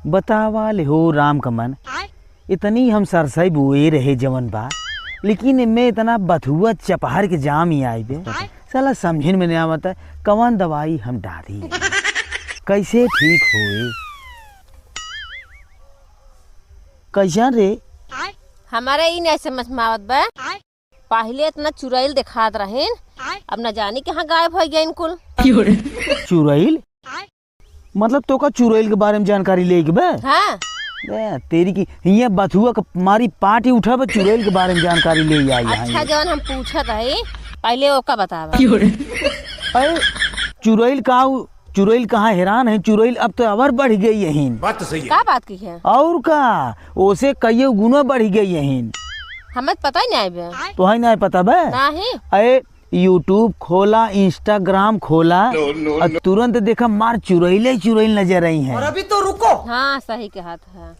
बतावा ले हो राम कमन, इतनी हम सरसई बुए रहे जवन बा, लेकिन मैं इतना बथुआ चपहर के जाम ही आई बे। साला समझिन में नहीं आवता कौन दवाई हम डाली, कैसे ठीक होए। कैसा रे? हमारा ही नहीं समझ में आवत बा। पहले इतना चुड़ैल दिखात रहेन, अब न जाने कहाँ गायब हो गया इनकुल। चुड़ैल मतलब तो का चुड़ैल के बारे में जानकारी ले के बे? हाँ। तेरी की ये बथुआ का मारी पार्टी उठा बे, चुड़ैल के बारे में जानकारी ले आई। अच्छा जवन हम पूछत रहे पहले ओका बतावा। अरे चुड़ैल कहाँ हैरान है, चुड़ैल अब तो और बढ़ गई यहीं। बात तो सही है। का बात की है? और का ओसे कई गुना बढ़ गई यहीं। हमें पता ही नहीं बे। तो है नहीं पता बे? नहीं। अरे यूट्यूब खोला, इंस्टाग्राम खोला, और तुरंत देखा मार चुड़ैल नजर आई है। और अभी तो रुको। हाँ सही कहा था।